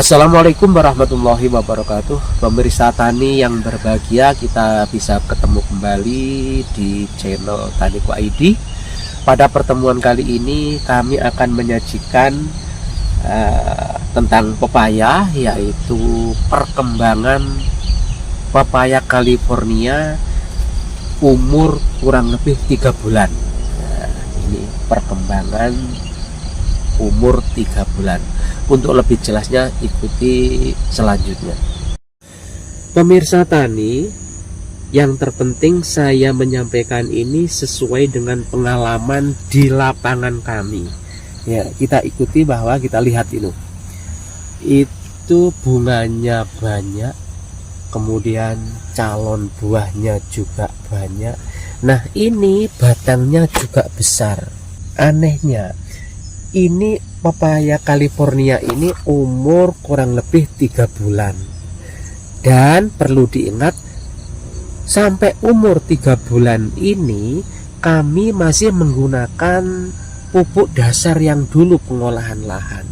Assalamualaikum warahmatullahi wabarakatuh. Pemirsa tani yang berbahagia, kita bisa ketemu kembali di channel Taniku ID. Pada pertemuan kali ini kami akan menyajikan tentang pepaya, yaitu perkembangan pepaya California umur kurang lebih 3 bulan. Ini perkembangan umur 3 bulan. Untuk lebih jelasnya ikuti selanjutnya. Pemirsa tani, yang terpenting saya menyampaikan ini sesuai dengan pengalaman di lapangan kami. Ya, kita ikuti bahwa kita lihat itu bunganya banyak, kemudian calon buahnya juga banyak. Nah, ini batangnya juga besar. Anehnya, ini pepaya California ini umur kurang lebih 3 bulan. Dan perlu diingat, sampai umur 3 bulan ini kami masih menggunakan pupuk dasar yang dulu pengolahan lahan,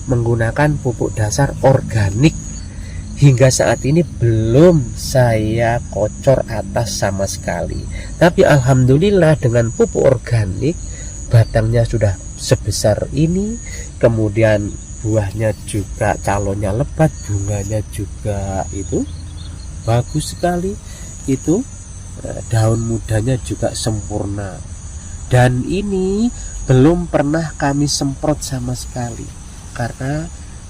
menggunakan pupuk dasar organik. Hingga saat ini belum saya kocor atas sama sekali. Tapi alhamdulillah dengan pupuk organik batangnya sudah sebesar ini, kemudian buahnya juga calonnya lebat, bunganya juga itu bagus sekali, itu daun mudanya juga sempurna. Dan ini belum pernah kami semprot sama sekali karena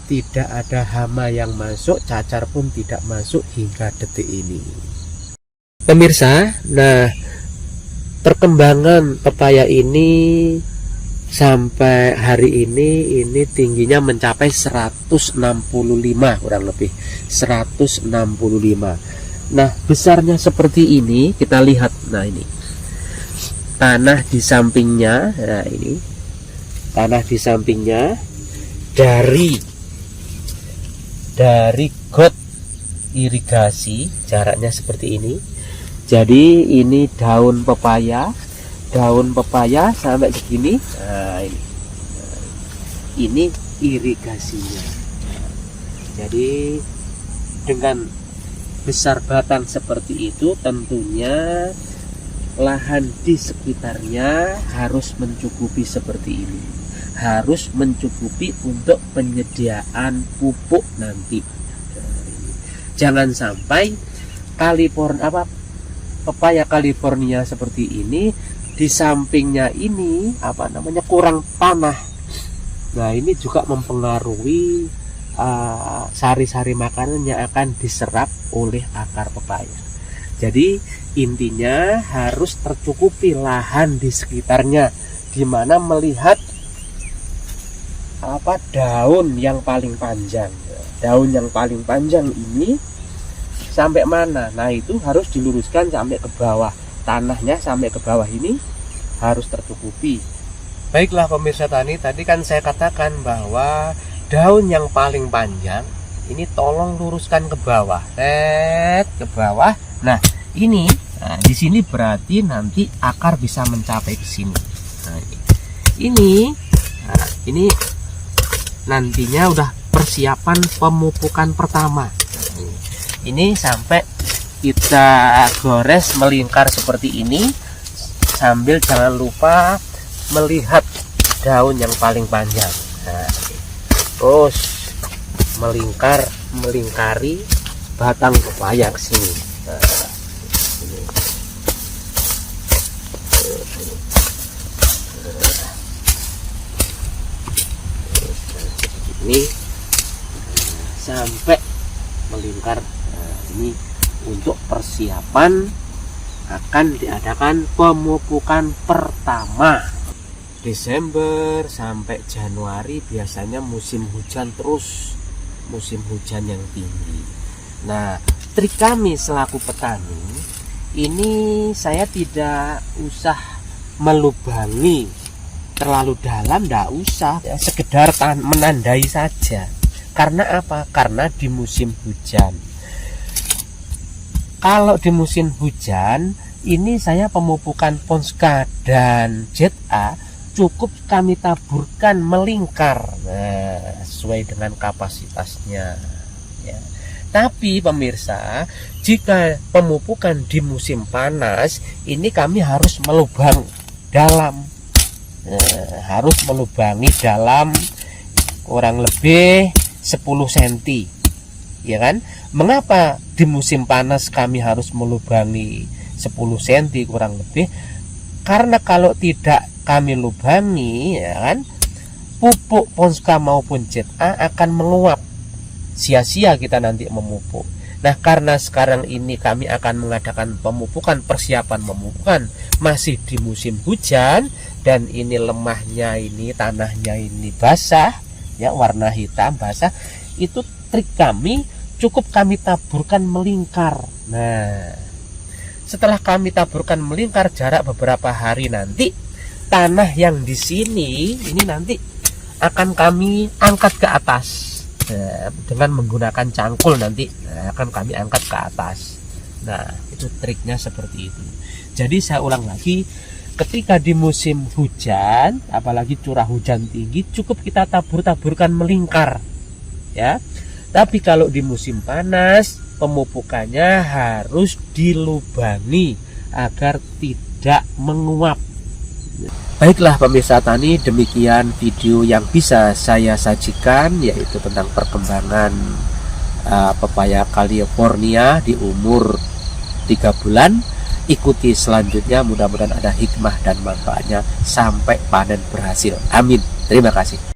tidak ada hama yang masuk, cacar pun tidak masuk hingga detik ini. Pemirsa, nah perkembangan pepaya ini sampai hari ini tingginya mencapai 165, kurang lebih 165. Nah, besarnya seperti ini kita lihat. Nah, ini tanah di sampingnya. Nah, ini tanah di sampingnya dari got irigasi, jaraknya seperti ini. Jadi ini daun pepaya sampai segini. Nah, ini irigasinya. Jadi dengan besar batang seperti itu, tentunya lahan di sekitarnya harus mencukupi seperti ini, harus mencukupi untuk penyediaan pupuk nanti. Jangan sampai pepaya California seperti ini, di sampingnya ini kurang tanah. Nah, ini juga mempengaruhi sari-sari makanan yang akan diserap oleh akar pepaya. Jadi intinya harus tercukupi lahan di sekitarnya, dimana melihat daun yang paling panjang. Daun yang paling panjang ini sampai mana? Nah, itu harus diluruskan sampai ke bawah. Tanahnya sampai ke bawah ini harus tercukupi. Baiklah pemirsa tani, tadi kan saya katakan bahwa daun yang paling panjang ini tolong luruskan ke bawah, ke bawah. Nah, ini, di sini berarti nanti akar bisa mencapai ke sini. Nah, ini nantinya udah persiapan pemupukan pertama. Ini sampai kita gores melingkar seperti ini, sambil jangan lupa melihat daun yang paling panjang. Nah, terus melingkari batang pepaya ke sini. Nah, ini sampai melingkar. Nah, ini untuk persiapan akan diadakan pemupukan pertama. Desember sampai Januari biasanya musim hujan terus, musim hujan yang tinggi. Nah, trik kami selaku petani ini, saya tidak usah melubangi terlalu dalam, tidak usah, ya, sekedar menandai saja. Karena apa? Karena di musim hujan. Kalau di musim hujan ini saya pemupukan Ponska dan Jet A cukup kami taburkan melingkar, nah sesuai dengan kapasitasnya ya. Tapi pemirsa, jika pemupukan di musim panas ini kami harus melubang dalam, harus melubangi dalam kurang lebih 10 cm ya kan. Mengapa di musim panas kami harus melubangi 10 cm kurang lebih? Karena kalau tidak kami lubangi ya kan, pupuk Ponska maupun ZA akan meluap, sia-sia kita nanti memupuk. Nah, karena sekarang ini kami akan mengadakan pemupukan, persiapan pemupukan masih di musim hujan, dan ini lemahnya ini, tanahnya ini basah ya, warna hitam basah, itu trik kami cukup kami taburkan melingkar. Nah, setelah kami taburkan melingkar jarak beberapa hari nanti, tanah yang di sini ini nanti akan kami angkat ke atas dengan menggunakan cangkul, nanti akan kami angkat ke atas. Nah, itu triknya seperti itu. Jadi saya ulang lagi, ketika di musim hujan, apalagi curah hujan tinggi, cukup kita taburkan melingkar ya. Tapi kalau di musim panas, pemupukannya harus dilubangi agar tidak menguap. Baiklah pemirsa tani, demikian video yang bisa saya sajikan, yaitu tentang perkembangan pepaya California di umur 3 bulan. Ikuti selanjutnya, mudah-mudahan ada hikmah dan manfaatnya sampai panen berhasil. Amin. Terima kasih.